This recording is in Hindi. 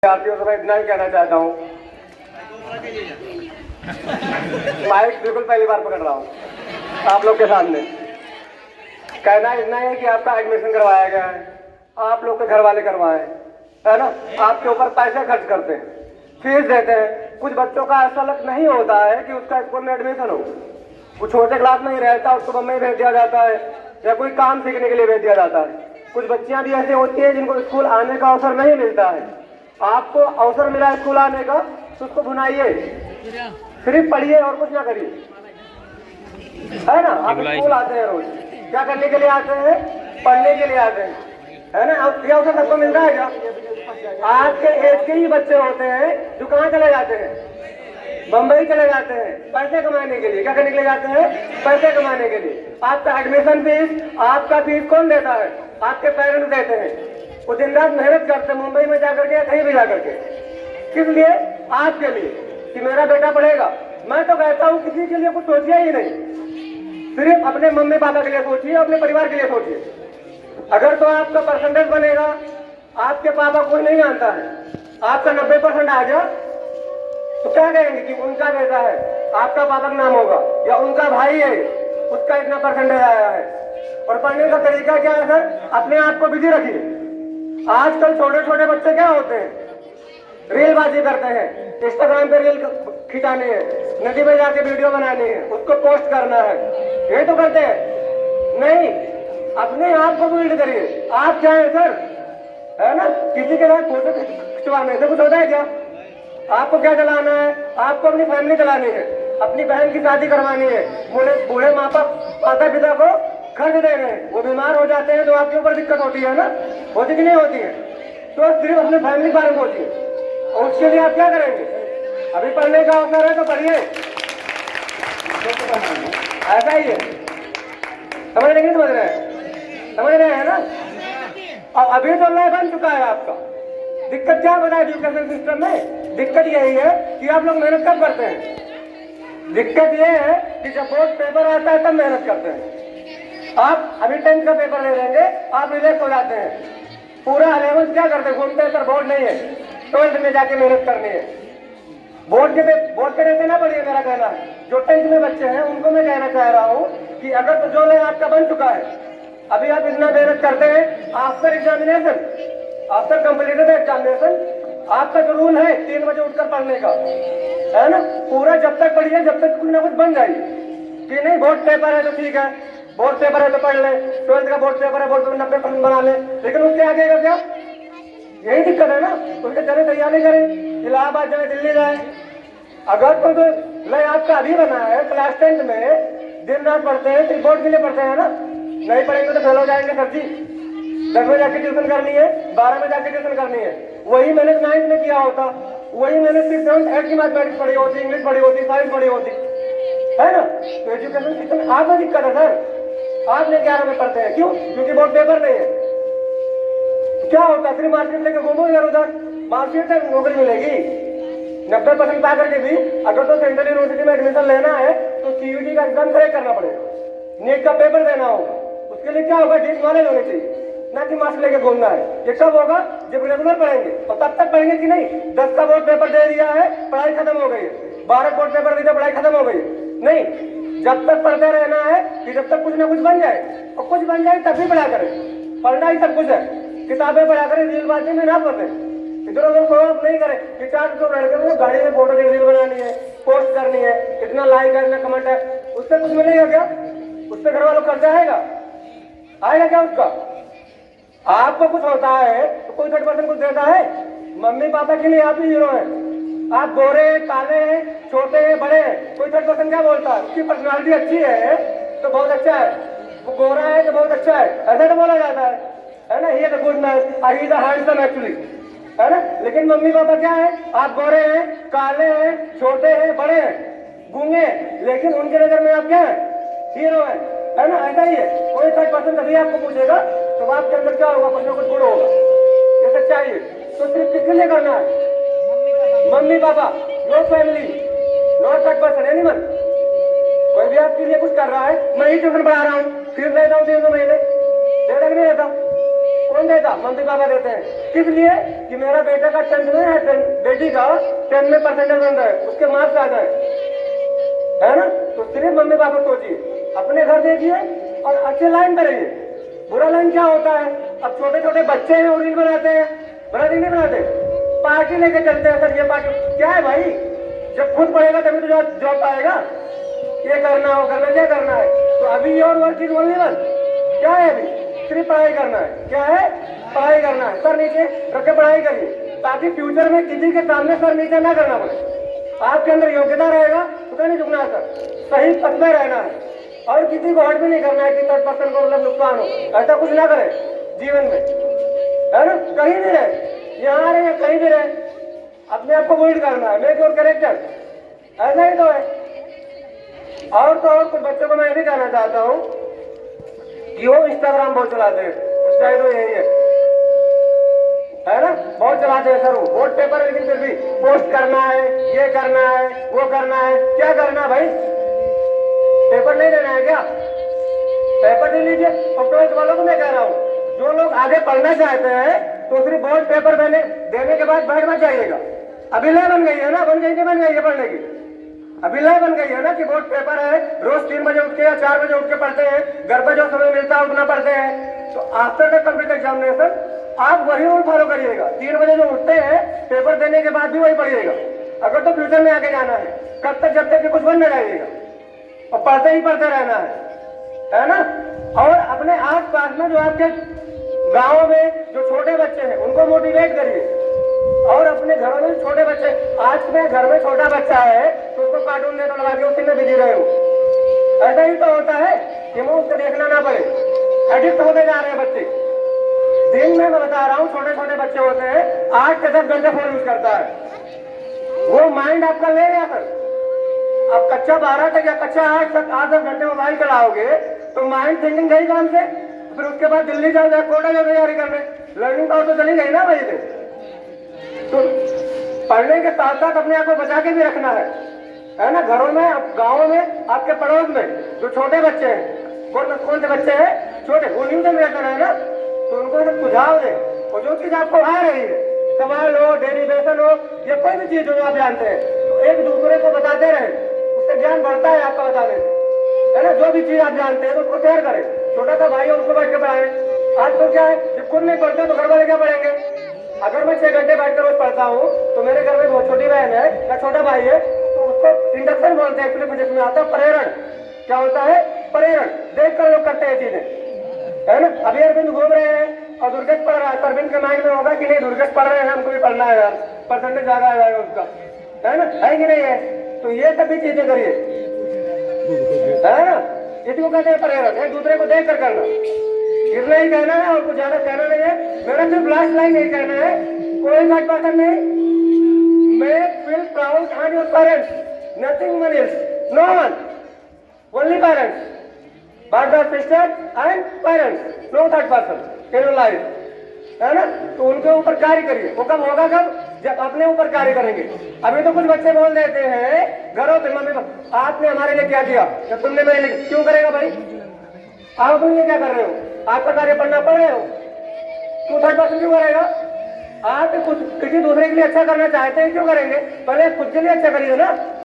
विद्यार्थियों से मैं इतना ही कहना चाहता हूँ। माइक बिल्कुल पहली बार पकड़ रहा हूँ आप लोग के सामने। कहना इतना है कि आपका एडमिशन करवाया गया है, आप लोग के घर वाले करवाए है ना, आपके ऊपर पैसे खर्च करते हैं, फीस देते हैं। कुछ बच्चों का ऐसा लक नहीं होता है कि उसका स्कूल में एडमिशन हो, वो छोटे क्लास में ही रहता है, उसको बम्बई भेज दिया जाता है या कोई काम सीखने के लिए भेज दिया जाता है। कुछ बच्चियां भी ऐसी होती है जिनको स्कूल आने का अवसर नहीं मिलता है। आपको अवसर मिला स्कूल आने का तो उसको भुनाइए, सिर्फ पढ़िए और कुछ ना करिए, है ना। आप स्कूल आते हैं रोज, क्या करने के लिए आते हैं? पढ़ने के लिए आते हैं, है ना। अब क्या अवसर सबको मिल रहा है क्या? आज के एज के ही बच्चे होते हैं जो कहाँ चले जाते हैं? बम्बई चले जाते हैं पैसे कमाने के लिए। क्या करने के लिए जाते हैं? पैसे कमाने के लिए। आपका एडमिशन फीस, आपका फीस कौन देता है? आपके पेरेंट्स देते हैं। वो दिन रात मेहनत करते हैं मुंबई में जाकर के, कहीं भी जाकर के। किस लिए? आपके लिए, कि मेरा बेटा पढ़ेगा। मैं तो कहता हूँ किसी के लिए कुछ सोचिए ही नहीं, सिर्फ अपने मम्मी पापा के लिए सोचिए, अपने परिवार के लिए सोचिए। अगर तो आपका परसेंटेज बनेगा, आपके पापा कोई नहीं जानता है, आपका 90% आ गया तो क्या कहेंगे कि उनका बेटा है, आपका पापा का नाम होगा, या उनका भाई है उसका इतना परसेंटेज आया है। और पढ़ने का तरीका क्या है सर? अपने आप को बिजी रखिए। आजकल छोटे छोटे बच्चे क्या होते हैं? रीलबाजी करते हैं, इंस्टाग्राम पे रील खिंचानी है, नदी में जाके वीडियो बनानी है, उसको पोस्ट करना है, ये तो करते हैं। नहीं, अपने आप को बिल्ड करिए। आप क्या है सर, है ना। किसी के साथ फोटो खिंचवाने से कुछ होता है क्या? आपको क्या चलाना है? आपको अपनी फैमिली चलानी है, अपनी बहन की शादी करवानी है, बूढ़े माता पिता को खर्च दे रहे हैं, वो बीमार हो जाते हैं तो आपके ऊपर दिक्कत होती है ना, होती कि नहीं होती है? तो सिर्फ अपने फैमिली के बारे में सोचिए। और उसके लिए आप क्या करेंगे? अभी पढ़ने का अवसर है तो पढ़िए, ऐसा ही है। समझ रहे समझ रहे हैं? समझ रहे हैं ना। और अभी तो अल्लाह बन चुका है आपका। दिक्कत क्या बता एजुकेशन सिस्टम में? दिक्कत यही है कि आप लोग मेहनत कब करते हैं? दिक्कत यह है कि जब बोर्ड पेपर आता है तब मेहनत करते हैं। आप अभी 10th का पेपर ले लेंगे, आप रिलैक्स हो जाते हैं। पूरा 11th क्या करते हैं? घूमते हैं सर, बोर्ड नहीं है, 12th में जाके मेहनत करनी है। बोर्ड के रहते ना पढ़िए, मेरा कहना है। जो 10th में बच्चे हैं उनको मैं कहना चाह रहा हूँ कि अगर तो जो लें आपका बन चुका है, अभी आप इतना मेहनत करते हैं, after examination, after completed examination, आपका जो रूल है 3 बजे उठकर पढ़ने का, है ना, पूरा जब तक पढ़िए जब तक कुछ ना कुछ बन जाए। कि नहीं बोर्ड पेपर है तो ठीक है, बोर्ड पेपर है तो पढ़ ले, 12th का बोर्ड पेपर है, बोर्ड पेपर 90% बना ले, लेकिन उसके आगे का क्या? यही दिक्कत है ना। उसके चले तैयारी करें, इलाहाबाद जाए, दिल्ली जाए। अगर तो आपका अभी बना है, क्लास 10th में दिन रात पढ़ते हैं तो बोर्ड के लिए पढ़ते हैं ना। नहीं पढ़ेंगे तो फेल हो जाएंगे सर जी। 10 में जाके ट्यूशन करनी है, 12 में जाके ट्यूशन करनी है। वही मैंने 9th में किया होता, वही मैंने 6th 7th 8th की मैथमेटिक्स पढ़ी होती, इंग्लिश पढ़ी होती, साइंस पढ़ी होती, है ना। तो एजुकेशन सिस्टम आपको दिक्कत है सर। आपने 11 में पढ़ते हैं, क्यों? क्योंकि बोर्ड पेपर नहीं है। क्या होता है? सिर्फ मार्कशीट लेके घूमो इधर उधर, मार्कशीट से नौकरी मिलेगी? 90% पा करके भी अगर तो सेंट्रल यूनिवर्सिटी में एडमिशन लेना है तो CUET का एग्जाम क्रैक करना पड़ेगा, नीट का पेपर देना होगा। उसके लिए क्या होगा? डीप नॉलेज होनी चाहिए, ना कि मार्क्स लेके घूमना है। ये कब होगा? जब रेगुलर पढ़ेंगे। और तब तक पढ़ेंगे कि नहीं? 10 का बोर्ड पेपर दे दिया है, पढ़ाई खत्म हो गई है। 12 बोर्ड पेपर दे दिया, पढ़ाई खत्म हो गई है। नहीं, जब तक पढ़ते रहना है कि जब तक कुछ ना कुछ बन जाए, और कुछ बन जाए तब भी पढ़ा करें। पढ़ना ही सब कुछ है, किताबें पढ़ा करें, रीलबाजी में ना पढ़े, इधर उधर फॉलो नहीं करें कि 4 लड़के को गाड़ी में फोटो की रील बनानी है, पोस्ट करनी है, इतना लाइक है, इतना कमेंट है, उससे कुछ मिलेगा क्या? उससे घर वालों खर्चा आएगा क्या उसका? आपको कुछ होता है तो कोई 30% कुछ देता है? मम्मी पापा के लिए आप ही हीरो हैं। आप गोरे काले हैं, छोटे हैं, बड़े हैं, कोई 30% क्या बोलता है? उसकी पर्सनालिटी अच्छी है तो बहुत अच्छा है, वो गोरा है तो बहुत अच्छा है, ऐसा तो बोला जाता है ना। He is a good man, he is a handsome actually, है ना। लेकिन मम्मी पापा क्या है? आप गोरे हैं, काले हैं, छोटे हैं, बड़े हैं, गूंगे, लेकिन उनके नजर में आप क्या है? हीरो है ना। ऐसा ही है। कोई 30% अभी आपको पूछेगा तो आपके अंदर क्या होगा? कुछ ना कुछ गुण होगा, ये सच्चाई है। तो सिर्फ किसके लिए करना है? Mummy papa, your family, not 30% anyone. कोई भी आपके लिए कुछ कर रहा है, मैं ही ट्यूशन पढ़ा रहा हूँ, फीस लेता हूँ 300 महीने, देता कि नहीं देता? कौन देता? मम्मी पापा देते हैं। किस लिए? कि मेरा बेटा का 10th में है, बेटी का 10 में परसेंटेज बन रहा है, उसके मार्क्स आ जाए, है ना? तो सिर्फ मम्मी पापा सोचिए, अपने घर देखिए और अच्छे लाइन पे रहिए। बुरा लाइन क्या होता है? अब छोटे छोटे बच्चे हैं, रील बनाते हैं, बनाते नहीं बनाते, पार्टी लेके चलते हैं, सर ये पार्टी क्या है भाई? जब खुद पढ़ेगा तभी तो जॉब पाएगा। ये करना वो करना, क्या करना है? तो अभी your work is only one, क्या है? अभी सिर्फ पढ़ाई करना है। क्या है? पढ़ाई करना है। सर नीचे रख के पढ़ाई करिए, ताकि फ्यूचर में किसी के सामने सर नीचे ना करना पड़े। आपके अंदर योग्यता रहेगा तो नहीं झुकना है सर, सही पथ में रहना है, और किसी को हर्ट भी नहीं करना है कि 3rd को मतलब नुकसान हो, ऐसा कुछ ना करें जीवन में, है ना? कहीं भी रहे, यहाँ रहे या कहीं भी रहे, अपने आप को बिल्ड करना है, मेक योर कैरेक्टर, ऐसा ही तो है। और तो और कुछ बच्चों को मैं ये भी कहना चाहता हूँ कि वो इंस्टाग्राम बहुत चलाते हैं, उसका तो यही है ना? बहुत चलाते हैं सर वो बोर्ड पेपर, लेकिन फिर भी पोस्ट करना है, ये करना है, वो करना है। क्या करना भाई? पेपर नहीं देना है क्या? पेपर दे लीजिए। और 12th वालों को मैं कह रहा हूँ, जो लोग आगे पढ़ना चाहते हैं तो सिर्फ बोर्ड पेपर देने के बाद बैठ मत जाइएगा। अभी लय बन गई है ना, बन गई नहीं बन गई है पढ़ने की? अभी लय बन गई है ना कि बोर्ड पेपर है, रोज 3 बजे उठ के या 4 बजे उठ के पढ़ते हैं, घर पर जो समय मिलता है उतना पढ़ते हैं। तो आफ्टर द कंप्लीट एग्जामिनेशन आप वही रूल फॉलो करिएगा। 3 बजे जो उठते हैं, पेपर देने के बाद भी वही पढ़िएगा, अगर तो फ्यूचर में आगे जाना है। कब तक? जब तक कि कुछ बन न जाइएगा, और पढ़ते ही पढ़ते रहना है ना? और अपने आस पास में जो आपके गाँव में जो छोटे बच्चे हैं उनको मोटिवेट करिए, और अपने घरों में छोटे बच्चे, आज में घर में छोटा बच्चा है तो उसको कार्टून दे दो लगा के, उसी में बिजी रहे हो। ऐसा ही तो होता है कि मुंह उसको देखना ना पड़े, एडिक्ट होते जा रहे हैं बच्चे। दिन में मैं बता रहा हूँ, छोटे छोटे बच्चे होते हैं 8 से 10 घंटे फोन यूज करता है, वो माइंड आपका ले गया सर। अब कच्चा 12 तक या कच्चा 8 तक 8-10 घंटे मोबाइल चलाओगे तो माइंड थिंकिंग गई काम से, फिर उसके बाद दिल्ली जाओ या कोटा जाओ तैयारी करने, लर्निंग पावर तो चली गई ना वही से। तो पढ़ने के साथ साथ अपने आप को बचा के भी रखना है ना? घरों में, गाँवों में, आपके पड़ोस में जो छोटे बच्चे हैं, कौन से बच्चे हैं? छोटे, वो न्यू जनरेशन है ना, तो उनको सुझाव दे, और जो चीज आपको आ रही है, सवाल हो, डेरिवेशन हो, या कोई भी चीज हो जो आप जानते हैं, तो एक दूसरे को बताते रहे, उससे ज्ञान बढ़ता है आपका बताने से, है ना? जो भी चीज आप जानते हैं तो उसको शेयर करें। छोटा सा भाई हो उसको बैठ के पढ़ाएं। आज तो क्या है, जब खुद नहीं पढ़ते तो घर वाले क्या पढ़ेंगे? अगर मैं 6 घंटे बैठकर रोज पढ़ता हूँ तो मेरे घर में बहुत छोटी बहन है या छोटा भाई है, तो उसको इंडक्शन बोलते हैं एक्चुअली, फिजिक्स में आता है प्रेरण। क्या होता है? प्रेरण। देख कर लोग करते हैं चीजें, है ना? अभी अरविंद घूम रहे हैं और दुर्गेश पढ़ रहा है, अरविंद के माइंड में होगा कि नहीं दुर्गेश पढ़ रहे हैं, हमको भी पढ़ना है यार, परसेंटेज ज्यादा आ जाएगा उसका, है ना? है कि नहीं है? तो ये सभी चीजें करिए, है ना? इसको कहते हैं प्रेरण, एक दूसरे को देख कर करना। इतना ही कहना है और कुछ ज्यादा कहना नहीं है। मेरा सिर्फ लास्ट लाइन यही कहना है, कोई घट पसंद नहीं। Make feel proud on your parents, nothing one else, no one, only parents, brother sister and parents, no third person in your life, है ना? तो उनके ऊपर कार्य करिए। वो कब होगा? कब? जब अपने ऊपर कार्य करेंगे। अभी तो कुछ बच्चे बोल देते हैं घरों पे, मम्मी आपने हमारे लिए क्या किया, जब तुमने मेरे लिए क्यों करेगा भाई? आप अपने लिए क्या कर रहे हो? आपका कार्य पढ़ना पढ़ रहे हो, क्यों थर्ड पर्सन क्यों करेगा? आप कुछ किसी दूसरे के लिए अच्छा करना चाहते हैं, क्यों करेंगे? पहले खुद के लिए अच्छा करिए ना।